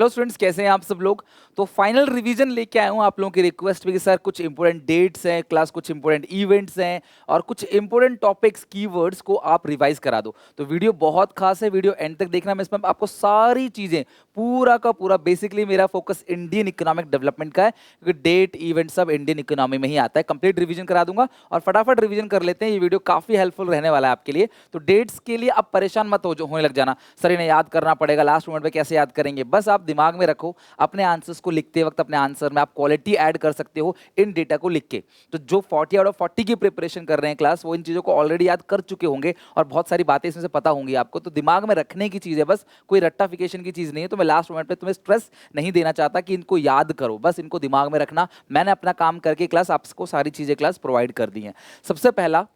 Hello students, कैसे हैं आप सब लोग। तो फाइनल रिवीजन लेके आया हूँ आप लोगों की रिक्वेस्ट पे कि सर कुछ इंपॉर्टेंट डेट्स हैं क्लास, कुछ इंपॉर्टेंट इवेंट्स हैं और कुछ इंपॉर्टेंट टॉपिक्स कीवर्ड्स को आप रिवाइज करा दो। तो वीडियो बहुत खास है, वीडियो एंड तक देखना। मैं इसमें आपको सारी चीजें पूरा का पूरा, बेसिकली मेरा फोकस इंडियन इकोनॉमिक डेवलपमेंट का है क्योंकि डेट इवेंट सब इंडियन इकोनॉमी में ही आता है। कंप्लीट रिवीजन करा दूंगा और फटाफट रिवीजन कर लेते हैं। ये वीडियो काफी हेल्पफुल रहने वाला है आपके लिए। तो डेट्स के लिए आप परेशान मत हो जो होने लग जाना, सर इन्हें याद करना पड़ेगा, लास्ट मोमेंट पे कैसे याद करेंगे। बस आप दिमाग में रखो, अपने आंसर्स को लिखते वक्त अपने आंसर में आप क्वालिटी ऐड कर सकते हो इन डेटा को लिख के। तो जो 40 आउट ऑफ 40 की प्रिपरेशन कर रहे हैं क्लास, वो इन चीज़ों को ऑलरेडी याद कर चुके होंगे और बहुत सारी बातें इसमें से पता होंगी आपको। तो दिमाग में रखने की चीज़ है, बस कोई रट्टाफिकेशन की चीज़ नहीं है। तो मैं लास्ट मोमेंट पे तुम्हें स्ट्रेस नहीं देना चाहता कि इनको याद करो, बस इनको दिमाग में रखना। मैंने अपना काम करके क्लास आपको सारी चीज़ें क्लास प्रोवाइड कर दी हैं। सबसे पहला,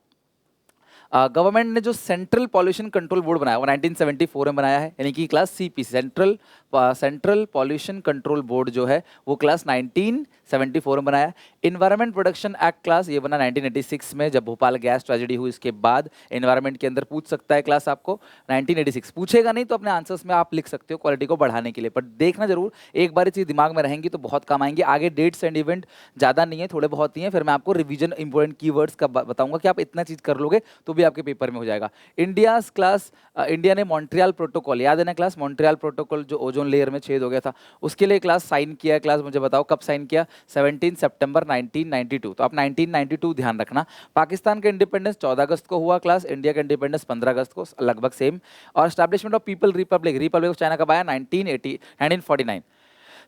गवर्नमेंट ने जो सेंट्रल पॉल्यूशन कंट्रोल बोर्ड बनाया वो 1974 में बनाया है, यानी कि class CP, central pollution control board जो है वो क्लास 1974 में बनाया है। इन्वायरमेंट प्रोटेक्शन एक्ट क्लास ये बना 1986 में, जब भोपाल गैस ट्रेजेडी हुई इसके बाद। इन्वायरमेंट के अंदर पूछ सकता है क्लास आपको 1986, पूछेगा नहीं तो अपने आंसर्स में आप लिख सकते हो क्वालिटी को बढ़ाने के लिए, पर देखना जरूर, एक बार चीज़ दिमाग में रहेंगी तो बहुत काम आएंगे। आगे डेट्स एंड इवेंट ज़्यादा नहीं है, थोड़े बहुत ही हैं, फिर मैं आपको रिवीजन इंपॉर्टेंट कीवर्ड्स का बताऊंगा कि आप इतना चीज़ कर लोगे तो भी आपके पेपर में हो जाएगा। इंडिया ने मॉन्ट्रियल प्रोटोकॉल, याद है ना क्लास, मॉन्ट्रियल प्रोटोकॉल जो ओजोन लेयर में छेद हो गया था, उसके लिए क्लास साइन किया। क्लास मुझे बताओ कब साइन किया? 17 सितंबर 1992। तो आप 1992 ध्यान रखना। पाकिस्तान का इंडिपेंडेंस 14 अगस्त को हुआ क्लास, इंडिया का इंडिपेंडेंस 15 अगस्त को, लगभग सेम। और establishment of people Republic of China कब आया? 1949।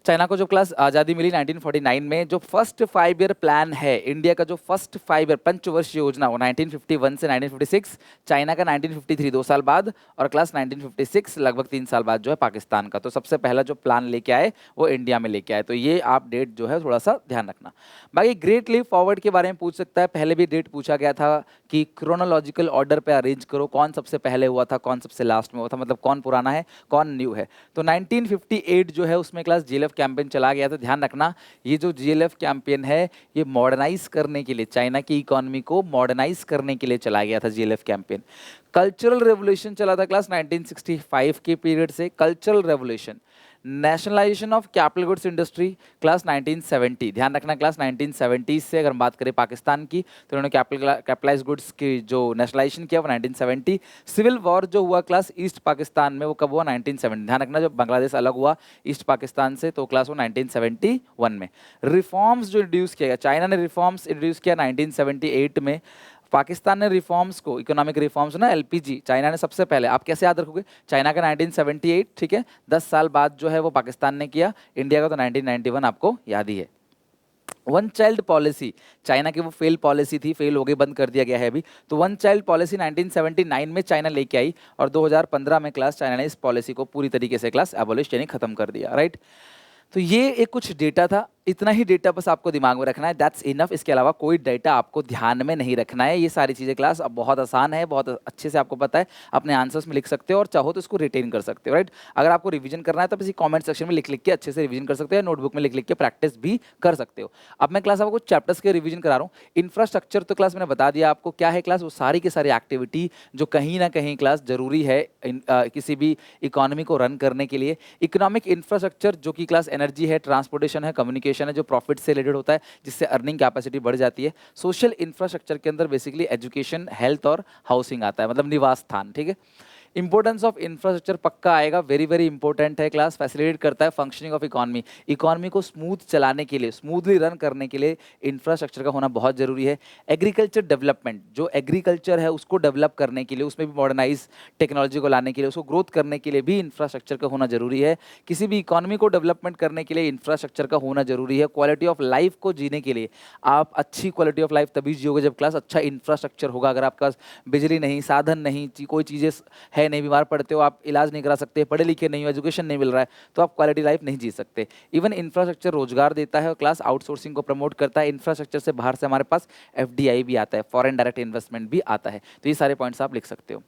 चाइना को जो क्लास आज़ादी मिली 1949 में। जो फर्स्ट 5 ईयर प्लान है इंडिया का, जो फर्स्ट 5 ईयर पंचवर्षीय योजना, वो 1951 से 1956, चाइना का 1953 2 साल बाद, और क्लास 1956 लगभग 3 साल बाद जो है पाकिस्तान का। तो सबसे पहला जो प्लान लेके आए वो इंडिया में लेके आए। तो ये आप डेट जो है थोड़ा सा ध्यान रखना। बाकी ग्रेट लीप फॉरवर्ड के बारे में पूछ सकता है, पहले भी डेट पूछा गया था कि क्रोनोलॉजिकल ऑर्डर पे अरेंज करो, कौन सबसे पहले हुआ था, कौन सबसे लास्ट में हुआ था, मतलब कौन पुराना है कौन न्यू है। तो 1958 जो है उसमें क्लास जीएलएफ कैंपेन चला गया था। ध्यान रखना, ये जो जीएलएफ कैंपेन है ये मॉडर्नाइज करने के लिए, चाइना की इकोनॉमी को मॉडर्नाइज करने के लिए चला गया था जीएलएफ कैंपेन। कल्चरल रेवोल्यूशन चला था क्लास 1965 के पीरियड से, cultural revolution. Nationalisation of capital goods industry class 1970, ध्यान रखना क्लास 1970 से अगर हम बात करें पाकिस्तान की तो उन्होंने कैपिटलाइज गुड्स की जो नेशनलाइजेशन किया वो 1970। सिविल वॉर जो हुआ क्लास ईस्ट पाकिस्तान में वो कब हुआ? 1970। ध्यान रखना जब बांग्लादेश अलग हुआ ईस्ट पाकिस्तान से तो क्लास वो 1971 में। रिफॉर्म्स जो इंट्रोड्यूस किया गया, चाइना ने रिफॉर्म्स इंट्रोड्यूस किया 1978 में, पाकिस्तान ने रिफॉर्म्स को, इकोनॉमिक रिफॉर्म्स ना, एलपीजी चाइना ने सबसे पहले, आप कैसे याद रखोगे, चाइना का 1978, ठीक है, 10 साल बाद जो है वो पाकिस्तान ने किया, इंडिया का तो 1991 आपको याद ही है। वन चाइल्ड पॉलिसी, चाइना की वो फेल पॉलिसी थी, फेल हो गई, बंद कर दिया गया है अभी। तो वन चाइल्ड पॉलिसी 1979 में चाइना लेके आई और 2015 में क्लास चाइना ने इस पॉलिसी को पूरी तरीके से क्लास एबॉलिश यानी खत्म कर दिया, राइट। तो ये एक कुछ डेटा था, इतना ही डेटा बस आपको दिमाग में रखना है, दैट्स इनफ। इसके अलावा कोई डेटा आपको ध्यान में नहीं रखना है। ये सारी चीज़ें क्लास अब बहुत आसान है, बहुत अच्छे से आपको पता है, अपने आंसर्स में लिख सकते हो और चाहो तो इसको रिटेन कर सकते हो, राइट। अगर आपको रिवीजन करना है तो इसी कमेंट सेक्शन में लिख लिख के अच्छे से रिवीजन कर सकते हो, नोटबुक में लिख लिख के प्रैक्टिस भी कर सकते हो। अब मैं क्लास आपको चैप्टर्स के रिवीजन करा रहा हूँ। इंफ्रास्ट्रक्चर तो क्लास मैंने बता दिया आपको क्या है क्लास, वो सारी की सारी एक्टिविटी जो कहीं ना कहीं क्लास जरूरी है किसी भी इकोनॉमी को रन करने के लिए। इकोनॉमिक इंफ्रास्ट्रक्चर जो कि क्लास एनर्जी है, ट्रांसपोर्टेशन है, कम्युनिकेशन है, जो प्रॉफिट से रिलेटेड होता है जिससे अर्निंग कैपेसिटी बढ़ जाती है। सोशल इंफ्रास्ट्रक्चर के अंदर बेसिकली एजुकेशन, हेल्थ और हाउसिंग आता है, मतलब निवास स्थान, ठीक है। इंपॉर्टेंस ऑफ इंफ्रास्ट्रक्चर पक्का आएगा, वेरी वेरी इंपॉर्टेंट है क्लास, फैसिलिटेट करता है फंक्शनिंग ऑफ इकोनॉमी। इकोनॉमी को स्मूथ चलाने के लिए, स्मूथली रन करने के लिए इंफ्रास्ट्रक्चर का होना बहुत जरूरी है। एग्रीकल्चर डेवलपमेंट, जो एग्रीकल्चर है उसको डेवलप करने के लिए, उसमें भी मॉडर्नाइज टेक्नोलॉजी को लाने के लिए, उसको ग्रोथ करने के लिए भी इंफ्रास्ट्रक्चर का होना जरूरी है। किसी भी इकोनॉमी को डेवलपमेंट करने के लिए इंफ्रास्ट्रक्चर का होना जरूरी है। क्वालिटी ऑफ लाइफ को जीने के लिए, आप अच्छी क्वालिटी ऑफ लाइफ तभी जियोगे जब क्लास अच्छा इंफ्रास्ट्रक्चर होगा। अगर आपके पास बिजली नहीं, साधन नहीं, कोई चीज़ें है नहीं, बीमार पड़ते हो, आप इलाज नहीं करा सकते, पढ़े लिखे नहीं हो, एजुकेशन नहीं मिल रहा है, तो आप क्वालिटी लाइफ नहीं जी सकते। इवन इंफ्रास्ट्रक्चर रोजगार देता है और क्लास आउटसोर्सिंग को प्रमोट करता है। इंफ्रास्ट्रक्चर से बाहर से हमारे पास एफडीआई भी आता है, फॉरेन डायरेक्ट इन्वेस्टमेंट भी आता है। तो ये सारे पॉइंट्स आप लिख सकते हो।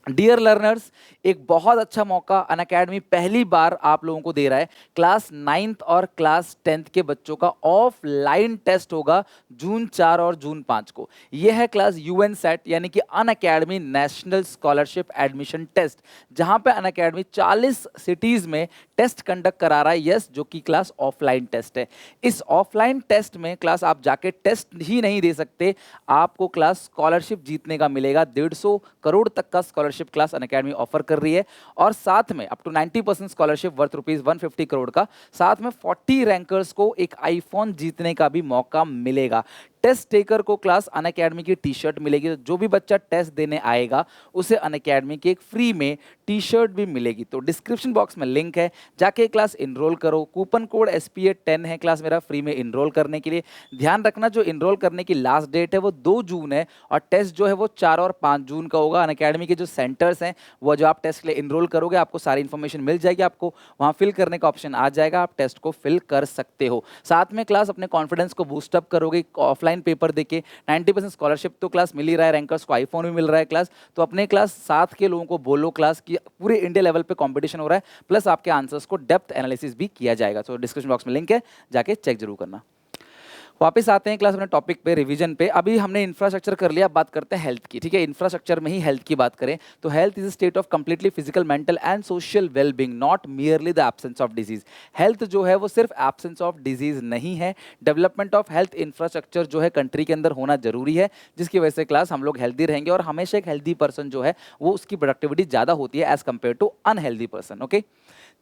डियर लर्नर्स, एक बहुत अच्छा मौका अनअकैडमी पहली बार आप लोगों को दे रहा है। क्लास 9th और क्लास 10th के बच्चों का ऑफलाइन टेस्ट होगा जून 4 और जून 5 को। यह है क्लास यूएन सेट यानी कि Unacademy national scholarship admission test, जहां पे अनअकैडमी 40 सिटीज में टेस्ट कंडक्ट करा रहा है। यस, जो कि क्लास ऑफलाइन टेस्ट है। इस ऑफलाइन टेस्ट में क्लास आप जाके टेस्ट ही नहीं दे सकते, आपको क्लास स्कॉलरशिप जीतने का मिलेगा। 150 करोड़ तक का स्कॉलरशिप क्लास अनअकैडमी ऑफर कर रही है, और साथ में up to 90% scholarship worth ₹150 crore का, साथ में 40 रैंकर्स को एक आईफोन जीतने का भी मौका मिलेगा। टेस्ट टेकर को क्लास अनअकैडमी की टी शर्ट मिलेगी। तो जो भी बच्चा टेस्ट देने आएगा उसे अनअकैडमी की एक फ्री में टी शर्ट भी मिलेगी। तो डिस्क्रिप्शन बॉक्स में लिंक है, जाके क्लास इनरोल करो। कूपन कोड SPA10 है क्लास मेरा फ्री में इनरोल करने के लिए। ध्यान रखना, जो इनरोल करने की लास्ट डेट है वो 2 जून है, और टेस्ट जो है वो 4 और 5 जून का होगा। अनअकैडमी के जो सेंटर्स हैं, वो जो आप टेस्ट के लिए इनरोल करोगे आपको सारी इन्फॉर्मेशन मिल जाएगी, आपको वहाँ फिल करने का ऑप्शन आ जाएगा, आप टेस्ट को फिल कर सकते हो। साथ में क्लास अपने कॉन्फिडेंस को बूस्टअप करोगे। ऑफलाइन पेपर देके 90% स्कॉलरशिप तो क्लास मिल ही रहा है, रैंकर्स को आईफोन भी मिल रहा है क्लास। तो अपने क्लास साथ के लोगों को बोलो क्लास की पूरे इंडिया लेवल पे कंपटीशन हो रहा है, प्लस आपके आंसर्स को डेप्थ एनालिसिस भी किया जाएगा। तो डिस्क्रिप्शन बॉक्स में लिंक है, जाके चेक जरूर करना। वापस आते हैं क्लास अपने टॉपिक पे, रिवीजन पे। अभी हमने इंफ्रास्ट्रक्चर कर लिया, अब बात करते हैं हेल्थ की। ठीक है, इंफ्रास्ट्रक्चर में ही हेल्थ की बात करें तो health is a state of completely physical, mental and social wellbeing, not merely the absence of disease. Health जो है वो सिर्फ एब्सेंस ऑफ डिजीज नहीं है। डेवलपमेंट ऑफ हेल्थ इंफ्रास्ट्रक्चर जो है कंट्री के अंदर होना जरूरी है, जिसकी वजह से क्लास हम लोग हेल्दी रहेंगे। और हमेशा एक हेल्दी पर्सन जो है वो उसकी प्रोडक्टिविटी ज़्यादा होती है as compare to unhealthy person. Okay,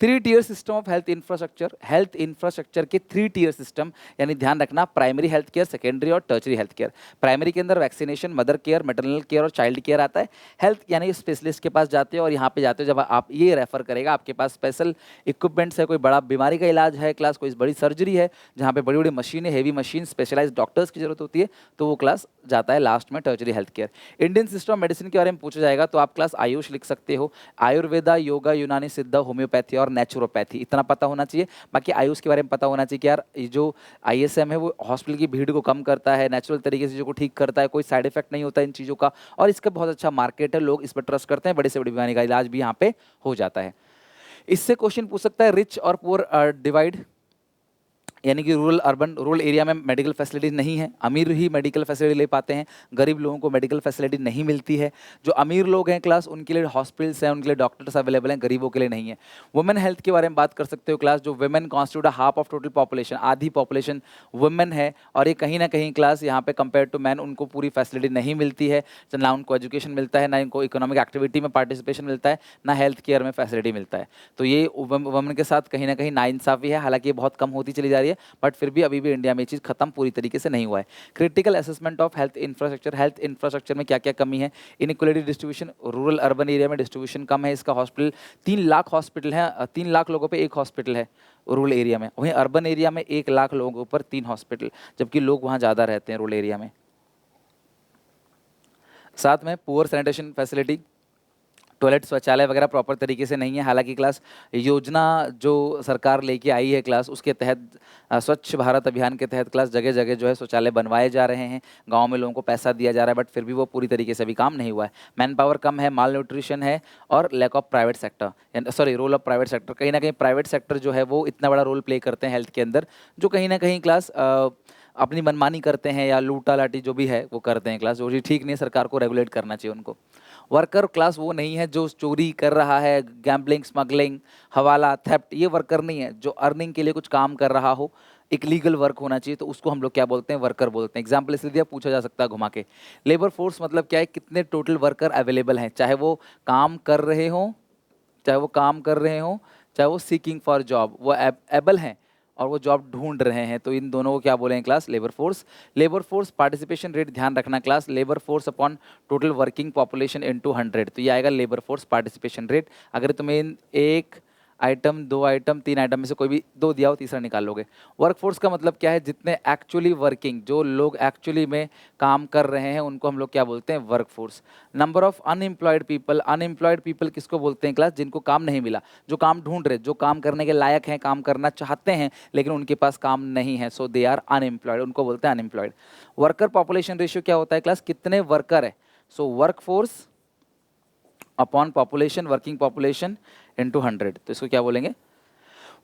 3 tier system of health infrastructure. Health infrastructure के 3 टियर सिस्टम, यानी ध्यान रखना, प्राइमरी हेल्थ केयर, सेकेंडरी और टर्चरी हेल्थ केयर। प्राइमरी के अंदर vaccination, mother care, maternal care और चाइल्ड केयर आता है। हेल्थ यानी स्पेशलिस्ट के पास जाते हो, और यहाँ पे जाते हो जब आप ये रेफर करेगा, आपके पास स्पेशल इक्विपमेंट्स है, कोई बड़ा बीमारी का इलाज है क्लास, कोई बड़ी सर्जरी है जहाँ पे बड़ी बड़ी मशीनें, हेवी मशीन, स्पेशलाइज डॉक्टर्स की जरूरत होती है, तो वो क्लास जाता है लास्ट में tertiary health care. Indian system of medicine के बारे में पूछा जाएगा तो आप क्लास आयुष लिख सकते हो। आयुर्वेदा, योगा, यूनानी, सिद्धा, होम्योपैथी और नेचुरोपैथी, इतना पता होना चाहिए। बाकी आयुष के बारे में पता होना चाहिए कि यार ये जो ISM है वो हॉस्पिटल की भीड़ को कम करता है, नेचुरल तरीके से चीज़ों को ठीक करता है, कोई साइड इफेक्ट नहीं होता इन चीज़ों का, और इसका बहुत अच्छा मार्केट है, लोग इस पर ट्रस्ट करते हैं, बड़ी से बड़ी बीमारी का इलाज भी यहाँ पे हो जाता है। इससे क्वेश्चन पूछ सकता है, रिच और पुअर डिवाइड, यानी कि रूरल अर्बन, रूरल एरिया में मेडिकल फैसिलिटीज नहीं है, अमीर ही मेडिकल फैसिलिटी ले पाते हैं, गरीब लोगों को मेडिकल फैसिलिटी नहीं मिलती है। जो अमीर लोग हैं क्लास, उनके लिए हॉस्पिटल्स हैं, उनके लिए डॉक्टर्स अवेलेबल हैं, गरीबों के लिए नहीं है। वुमेन हेल्थ के बारे में बात कर सकते हो क्लास, जो women constitute half of total population, आधी पॉपुलेशन वुमेन है, और ये कहीं ना कहीं क्लास यहाँ पे कंपेयर टू मैन उनको पूरी फैसिलिटी नहीं मिलती है। ना उनको एजुकेशन मिलता है, ना इनको इकोनॉमिक एक्टिविटी में पार्टिसिपेशन मिलता है, ना हेल्थ केयर में फैसिलिटी मिलता है। तो ये वुमेन के साथ कहीं ना कहीं नाइंसाफी है, हालांकि ये बहुत कम होती चली जा रही है, बट फिर भी अभी भी इंडिया में ये चीज़ खत्म पूरी तरीके से नहीं हुआ है। Critical assessment of health infrastructure, health infrastructure में क्या क्या कमी है। Inequality distribution, rural urban area में डिस्ट्रीब्यूशन कम है इसका। हॉस्पिटल 3 लाख हॉस्पिटल हैं, 3 लाख लोगों पे एक हॉस्पिटल है रूरल एरिया में, वहीं अर्बन एरिया में 1 लाख लोगों पर 3 हॉस्पिटल, जबकि लोग वहाँ ज़्यादा रहते हैं रूरल एरिया में। साथ में पुअर सैनिटेशन फैसिलिटी, टॉयलेट, शौचालय वगैरह प्रॉपर तरीके से नहीं है। हालांकि क्लास योजना जो सरकार लेके आई है क्लास, उसके तहत स्वच्छ भारत अभियान के तहत क्लास जगह जगह जो है शौचालय बनवाए जा रहे हैं, गांव में लोगों को पैसा दिया जा रहा है, बट फिर भी वो पूरी तरीके से अभी काम नहीं हुआ है। मैन पावर कम है, माल न्यूट्रिशन है, और lack of private sector, sorry role of private sector. कहीं ना कहीं प्राइवेट सेक्टर जो है वो इतना बड़ा रोल प्ले करते हैं हेल्थ के अंदर, जो कहीं ना कहीं क्लास अपनी मनमानी करते हैं या लूटा लाटी जो भी है वो करते हैं क्लास, जो चीज़ ठीक नहीं है, सरकार को रेगुलेट करना चाहिए उनको। वर्कर क्लास वो नहीं है जो चोरी कर रहा है, गैम्बलिंग, स्मगलिंग, हवाला, थेफ्ट, ये वर्कर नहीं है। जो अर्निंग के लिए कुछ काम कर रहा हो, एक लीगल वर्क होना चाहिए, तो उसको हम लोग क्या बोलते हैं, वर्कर बोलते हैं। एग्जाम्पल इसलिए दिया, पूछा जा सकता है घुमा के। लेबर फोर्स मतलब क्या है, कितने टोटल वर्कर अवेलेबल हैं, चाहे वो काम कर रहे हों, चाहे वो काम कर रहे हों, चाहे वो सीकिंग फॉर जॉब, वो एबल हैं और वो जॉब ढूंढ रहे हैं, तो इन दोनों को क्या बोलेंगे class, labour force. Labour force participation rate, ध्यान रखना class, labour force upon total working population into 100, तो ये आएगा लेबर फोर्स पार्टिसिपेशन रेट। अगर तुम्हें एक आइटम, 2 आइटम, 3 आइटम में से कोई भी 2 दिया हो, तीसरा निकाल लोगे। वर्कफोर्स का मतलब क्या है, जितने एक्चुअली वर्किंग, जो लोग एक्चुअली में काम कर रहे हैं, उनको हम लोग क्या बोलते हैं, workforce. Number of unemployed people, unemployed people किसको बोलते हैं क्लास, जिनको काम नहीं मिला, जो काम ढूंढ रहे, जो काम करने के लायक हैं, काम करना चाहते हैं लेकिन उनके पास काम नहीं है, सो दे आर अनएम्प्लॉयड, उनको बोलते हैं अनएम्प्लॉयड। वर्कर पॉपुलेशन रेशियो क्या होता है क्लास, कितने वर्कर है, so workforce upon population, working population into 100, तो इसको क्या बोलेंगे,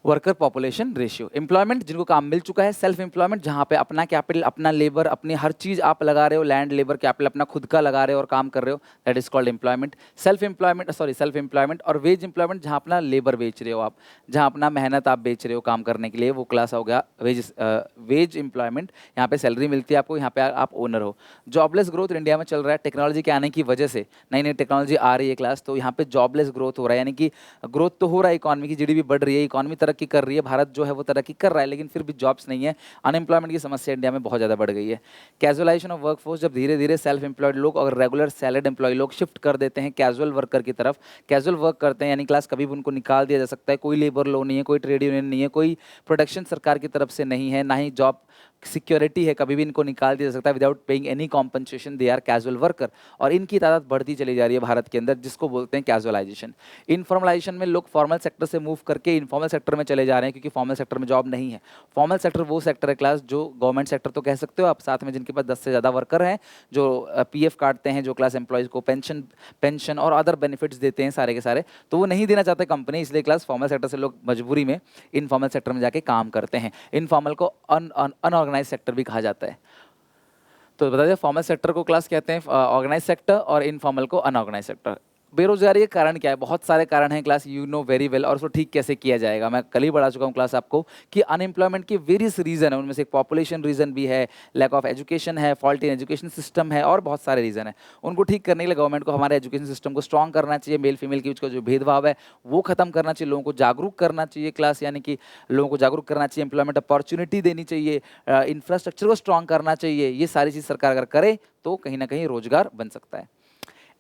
वर्कर पॉपुलेशन रेशियो। एम्प्लॉयमेंट, जिनको काम मिल चुका है। सेल्फ एम्प्लॉयमेंट, जहाँ पे अपना कैपिटल, अपना लेबर, अपनी हर चीज़ आप लगा रहे हो, लैंड, लेबर, कैपिटल अपना खुद का लगा रहे हो और काम कर रहे हो, that is called employment. Self employment. और वेज एम्प्लॉयमेंट, जहाँ अपना लेबर बेच रहे हो आप, जहाँ अपना मेहनत आप बेच रहे हो काम करने के लिए, वो क्लास हो गया वेज एम्प्लॉयमेंट। यहाँ पे सैलरी मिलती है आपको, यहाँ पे आप ओनर हो। जॉबलेस ग्रोथ इंडिया में चल रहा है टेक्नोलॉजी के आने की वजह से, नई नई टेक्नोलॉजी आ रही है क्लास, तो यहाँ पे जॉबलेस ग्रोथ हो रहा है, यानी कि ग्रोथ तो हो रहा है, इकॉनमी की जीडीपी बढ़ रही है, इकॉनमी तरक्की कर रही है, भारत जो है वो तरक्की कर रहा है, लेकिन फिर भी जॉब्स नहीं है। अनएम्प्लॉयमेंट की समस्या इंडिया में बहुत ज़्यादा बढ़ गई है। कैजुअलाइजेशन ऑफ वर्कफोर्स, जब धीरे धीरे सेल्फ एम्प्लॉयड लोग और रेगुलर सैलरीड एम्प्लॉय लोग शिफ्ट कर देते हैं कैजुअल वर्कर की तरफ, कैजुअल वर्क करते हैं, यानी क्लास कभी भी उनको निकाल दिया जा सकता है, कोई लेबर लॉ नहीं है, कोई ट्रेड यूनियन नहीं है, कोई प्रोटेक्शन सरकार की तरफ से नहीं है, ना ही जॉब सिक्योरिटी है, कभी भी इनको निकाल दिया जा सकता है without paying any compensation, they are casual worker. और इनकी तादाद बढ़ती चली जा रही है भारत के अंदर, जिसको बोलते हैं कैजुअलाइजेशन। इनफॉर्मलाइजेशन में लोग फॉर्मल सेक्टर से मूव करके इनफॉर्मल सेक्टर में चले जा रहे हैं, क्योंकि फॉर्मल सेक्टर में जॉब नहीं है। फॉर्मल सेक्टर वो सेक्टर है क्लास जो गवर्नमेंट सेक्टर तो कह सकते हो आप, साथ में जिनके पास 10 से ज़्यादा वर्कर हैं, जो पीएफ काटते हैं, जो क्लास एम्प्लॉयज़ को पेंशन और अदर बेनिफिट्स देते हैं सारे के सारे, तो वो नहीं देना चाहते कंपनी, इसलिए क्लास फॉर्मल सेक्टर से लोग मजबूरी में इनफॉर्मल सेक्टर में जाके काम करते हैं। इनफॉर्मल को अनऑर्गेनाइज सेक्टर भी कहा जाता है। तो बता दें, फॉर्मल सेक्टर को क्लास कहते हैं ऑर्गेनाइज सेक्टर और इनफॉर्मल को अनऑर्गेनाइज सेक्टर। बेरोजगारी के कारण क्या है, बहुत सारे कारण हैं class, you know very well, और उसको ठीक कैसे किया जाएगा मैं कल ही बढ़ा चुका हूँ क्लास आपको, कि अनएम्प्लॉयमेंट के वेरियस रीजन है, उनमें से एक पॉपुलेशन रीजन भी है, लैक ऑफ एजुकेशन है, फॉल्ट इन एजुकेशन सिस्टम है, और बहुत सारे रीजन है। उनको ठीक करने के लिए गवर्नमेंट को हमारे एजुकेशन सिस्टम को स्ट्रॉन्ग करना चाहिए, मेल फीमेल के बीच का जो भेदभाव है वो खत्म करना चाहिए, लोगों को जागरूक करना चाहिए क्लास, यानी कि लोगों को जागरूक करना चाहिए, एम्प्लॉयमेंट अपॉर्चुनिटी देनी चाहिए, इंफ्रास्ट्रक्चर को स्ट्रॉन्ग करना चाहिए। ये सारी चीज़ सरकार अगर करे तो कहीं ना कहीं रोजगार बन सकता है।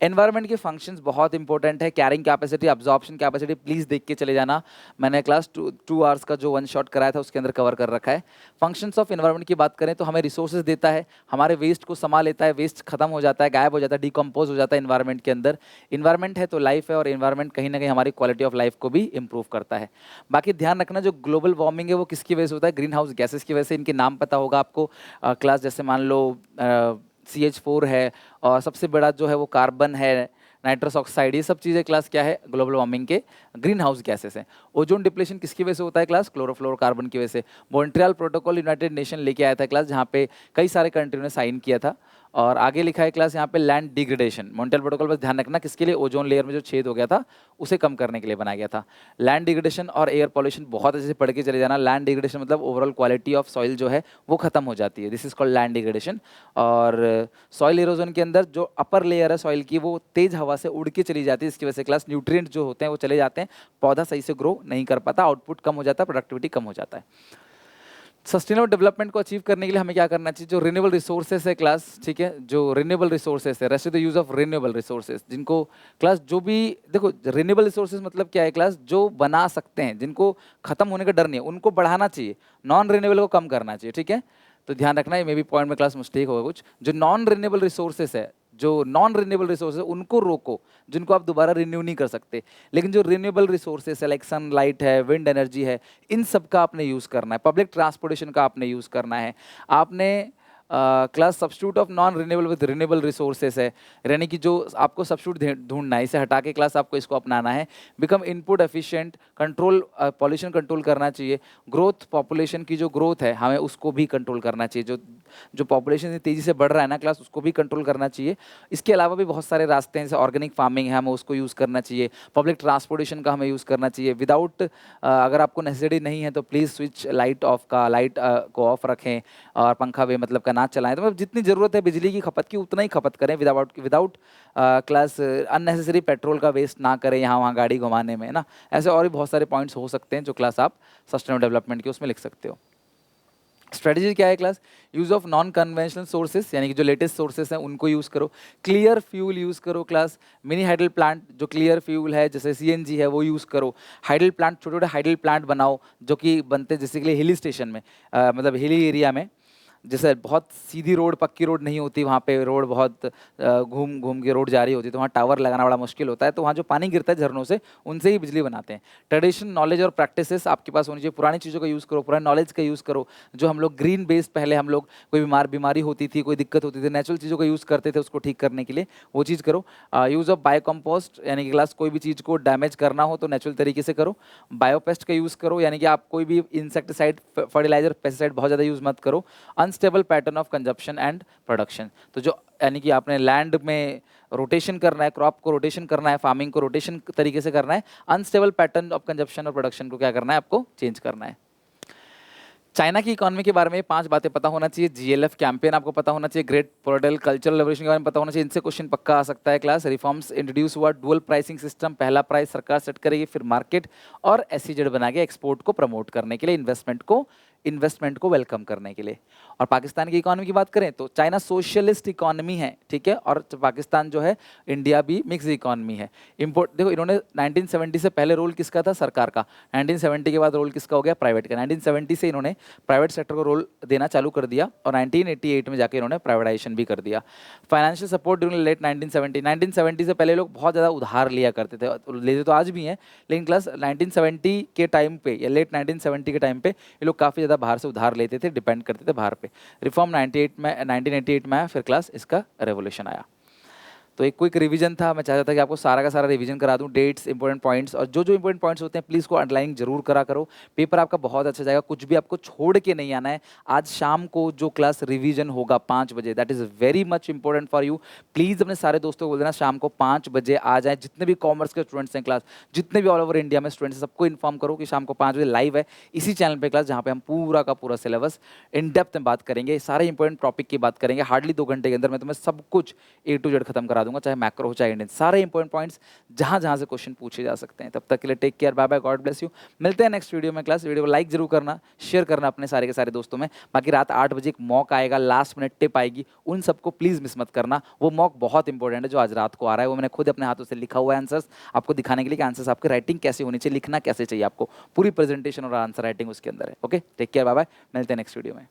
एनवायरनमेंट के फंक्शंस बहुत इंपॉर्टेंट है, carrying capacity, absorption capacity, please देख के चले जाना, मैंने क्लास 2 आवर्स का जो 1 शॉट कराया था उसके अंदर कवर कर रखा है। फंक्शंस ऑफ एनवायरनमेंट की बात करें तो हमें रिसोर्सेज देता है, हमारे वेस्ट को संभाल लेता है, वेस्ट खत्म हो जाता है, गायब हो जाता है, डिकम्पोज हो जाता है एनवायरनमेंट के अंदर। इन्वायरमेंट है तो लाइफ है, और एनवायरनमेंट कहीं ना कहीं हमारी क्वालिटी ऑफ लाइफ को भी इंप्रूव करता है। बाकी ध्यान रखना, जो ग्लोबल वार्मिंग है वो किसकी वजह से होता है, ग्रीन हाउस गैसेज की वजह से। इनके नाम पता होगा आपको क्लास, जैसे मान लो CH4 है, और सबसे बड़ा जो है वो कार्बन है, नाइट्रस ऑक्साइड, ये सब चीज़ें क्लास क्या है, ग्लोबल वार्मिंग के ग्रीन हाउस गैसेस हैं। ओजोन डिप्लेशन किसकी वजह से होता है क्लास, क्लोरोफ्लोरोकार्बन की वजह से। मॉन्ट्रियल प्रोटोकॉल यूनाइटेड नेशन लेके आया था क्लास, जहाँ पे कई सारे कंट्रियों ने साइन किया था। और आगे लिखा है क्लास यहाँ पे लैंड डिग्रेडेशन, मॉन्ट्रियल प्रोटोकॉल, बस ध्यान रखना किसके लिए, ओजोन लेयर में जो छेद हो गया था उसे कम करने के लिए बनाया गया था। लैंड डिग्रेडेशन और एयर पॉल्यूशन बहुत अच्छे से पढ़ के चले जाना। लैंड डिग्रेडेशन मतलब ओवरऑल क्वालिटी ऑफ सॉइल जो है वो खत्म हो जाती है, this is called land degradation. और सॉइल इरोजन के अंदर जो अपर लेयर है सॉइल की वो तेज हवा से उड़ के चली जाती है, इसकी वजह से क्लास न्यूट्रिएंट जो होते हैं वो चले जाते हैं, पौधा सही से ग्रो नहीं कर पाता, आउटपुट कम हो जाता है, प्रोडक्टिविटी कम हो जाता है। सस्टेनेबल डेवलपमेंट को अचीव करने के लिए हमें क्या करना चाहिए, जो रिन्यूएबल रिसोर्सेज है क्लास, ठीक है, जो रिन्यूएबल रिसोर्सेज है, rest the use of renewable resources, जिनको क्लास जो भी, देखो रिन्यूएबल रिसोर्सेज मतलब क्या है क्लास, जो बना सकते हैं, जिनको खत्म होने का डर नहीं है, उनको बढ़ाना चाहिए, नॉन रिन्यूएबल को कम करना चाहिए, ठीक है। तो ध्यान रखना, ये मे बी पॉइंट में क्लास मिस्टेक होगा कुछ, जो नॉन रिन्यूएबल रिसोर्सेज है, जो नॉन रिन्यूएबल रिसोर्सेज उनको रोको, जिनको आप दोबारा रिन्यू नहीं कर सकते। लेकिन जो रिन्यूएबल रिसोर्सेज है, लाइक सनलाइट है, विंड एनर्जी है, इन सब का आपने यूज़ करना है। पब्लिक ट्रांसपोर्टेशन का आपने यूज़ करना है। आपने class substitute of non renewable with renewable resources है, यानी कि जो आपको सब्स्टिट्यूट ढूंढना है, इसे हटा के क्लास आपको इसको अपनाना है। Become input efficient, control pollution control करना चाहिए। ग्रोथ, पॉपुलेशन की जो ग्रोथ है हमें उसको भी कंट्रोल करना चाहिए, जो जो पॉपुलेशन तेज़ी से बढ़ रहा है ना क्लास, उसको भी कंट्रोल करना चाहिए। इसके अलावा भी बहुत सारे रास्ते हैं, जैसे ऑर्गेनिक फार्मिंग है, हमें उसको यूज़ करना चाहिए। पब्लिक ट्रांसपोर्टेशन का हमें यूज़ करना चाहिए। विदाउट अगर आपको नेसेसिटी नहीं है तो प्लीज़ स्विच लाइट को ऑफ रखें, और पंखा भी मतलब का ना चलाएं। तो मतलब जितनी ज़रूरत है बिजली की खपत की उतना ही खपत करें, विदाउट क्लास अननेसेसरी पेट्रोल का वेस्ट ना करें यहाँ वहाँ गाड़ी घुमाने में, ना। ऐसे और भी बहुत सारे पॉइंट्स हो सकते हैं जो क्लास आप सस्टेनेबल डेवलपमेंट के उसमें लिख सकते हो। स्ट्रेटजी क्या है class, use of non conventional sources, यानी कि जो लेटेस्ट सोर्सेज हैं उनको यूज़ करो। क्लियर फ्यूल यूज़ करो क्लास। मिनी हाइडल प्लांट, जो क्लियर फ्यूल है जैसे CNG है वो यूज़ करो। हाइडल प्लांट, छोटे छोटे हाइडल प्लांट बनाओ जो कि बनते बेसिकली हिली स्टेशन में, मतलब हिली एरिया में। जैसे बहुत सीधी रोड, पक्की रोड नहीं होती, वहाँ पे रोड बहुत घूम घूम के रोड जा रही होती है, तो वहाँ टावर लगाना बड़ा मुश्किल होता है। तो वहाँ जो पानी गिरता है झरनों से, उनसे ही बिजली बनाते हैं। ट्रेडिशन, नॉलेज और प्रैक्टिसेस आपके पास होनी चाहिए। पुरानी चीज़ों का यूज़ करो, पुराने नॉलेज का यूज़ करो। जो हम लोग ग्रीन बेस्ड, पहले हम लोग कोई बीमारी होती थी, कोई दिक्कत होती थी, नेचुरल चीज़ों का यूज़ करते थे उसको ठीक करने के लिए, वो चीज़ करो। यूज़ ऑफ बायो कंपोस्ट, यानी कि क्लास कोई भी चीज़ को डैमेज करना हो तो नेचुरल तरीके से करो। बायोपेस्ट का यूज़ करो, यानी कि आप कोई भी इंसेक्टिसाइड, फर्टिलाइजर, पेस्टिसाइड बहुत ज़्यादा यूज़ मत करो। Unstable pattern of consumption and production, तो जो यानी कि आपने लैंड में रोटेशन करना है, क्रॉप को रोटेशन करना है, फार्मिंग को रोटेशन तरीके से करना है। अनस्टेबल पैटर्न ऑफ कंजप्शन और प्रोडक्शन को क्या करना है, आपको चेंज करना है। चाइना की इकोनॉमी के बारे में 5 बातें पता होना चाहिए। जीएलएफ कैंपेन आपको पता होना चाहिए। ग्रेट पोर्टल कल्चरल रेवोल्यूशन के बारे में पता होना चाहिए। इनसे क्वेश्चन पक्का आ सकता है क्लास। रिफॉर्म्स इंट्रोड्यूस हुआ, डुअल प्राइसिंग सिस्टम, पहला प्राइस सरकार सेट करेगी, फिर मार्केट, और एसईजेड बना के एक्सपोर्ट को प्रमोट करने के लिए, इन्वेस्टमेंट को वेलकम करने के लिए। और पाकिस्तान की इकोनॉमी की बात करें तो चाइना सोशलिस्ट इकोनॉमी है, ठीक है, और पाकिस्तान जो है, इंडिया भी मिक्स इकोनॉमी है। इम्पोर्ट देखो, इन्होंने 1970 से पहले रोल किसका था, सरकार का। 1970 के बाद रोल किसका हो गया, प्राइवेट का। 1970 से इन्होंने प्राइवेट सेक्टर को रोल देना चालू कर दिया, और 1988 में जाके इन्होंने प्राइवेटाइजेशन भी कर दिया। फाइनेंशियल सपोर्ट ड्यूरिंग लेट 1970 से पहले लोग बहुत ज़्यादा उधार लिया करते थे, लेते तो आज भी हैं, लेकिन क्लास 1970 के टाइम पे या लेट 1970 के टाइम पे ये लोग काफ़ी ज़्यादा बाहर से उधार लेते थे, डिपेंड करते थे बाहर पे। रिफॉर्म 1988 में आया, फिर क्लास इसका रेवोल्यूशन आया। तो एक क्विक रिवीजन था, मैं चाहता था कि आपको सारा का सारा रिवीजन करा दूं, डेट्स, इंपॉर्टेंट पॉइंट्स, और जो जो इंपॉर्टेंट पॉइंट्स होते हैं प्लीज़ को अंडरलाइन जरूर करा करो। पेपर आपका बहुत अच्छा जाएगा, कुछ भी आपको छोड़ के नहीं आना है। आज शाम को जो क्लास रिवीजन होगा 5 बजे, that is very much important for you. Please अपने सारे दोस्तों को बोल देना शाम को 5 बजे आ जाए। जितने भी कॉमर्स के स्टूडेंट्स हैं क्लास, जितने भी ऑल ओवर इंडिया में स्टूडेंट्स हैं, सबको इन्फॉर्म करो कि शाम को 5 बजे लाइव है इसी चैनल पर क्लास, जहाँ पे हम पूरा का पूरा सिलेबस इन डेप्थ में बात करेंगे, सारे इंपॉर्टेंट टॉपिक की बात करेंगे। हार्डली 2 घंटे के अंदर मैं तुम्हें सब कुछ A to Z खत्म करा दूंगा, चाहे मैक्रो हो चाहे इंडियन, सारे इंपॉर्टेंट पॉइंट्स जहां जहां से क्वेश्चन पूछे जा सकते हैं। तब तक के लिए take care, bye bye, God bless you. मिलते हैं नेक्स्ट वीडियो में क्लास। वीडियो को लाइक जरूर करना, शेयर करना अपने सारे के सारे दोस्तों में। बाकी रात 8 बजे एक मॉक आएगा, लास्ट मिनट टिप आएगी, उन सबको प्लीज मिस मत करना। वो मॉक बहुत इंपॉर्टेंट है जो आज रात को आ रहा है। वो मैंने खुद अपने हाथों से लिखा हुआ है आंसर्स, आपको दिखाने के लिए कि आंसर्स आपकी राइटिंग कैसे होनी चाहिए, लिखना कैसे चाहिए आपको, पूरी प्रेजेंटेशन और आंसर राइटिंग उसके अंदर है। Okay, take care, bye bye, मिलते हैं नेक्स्ट वीडियो में।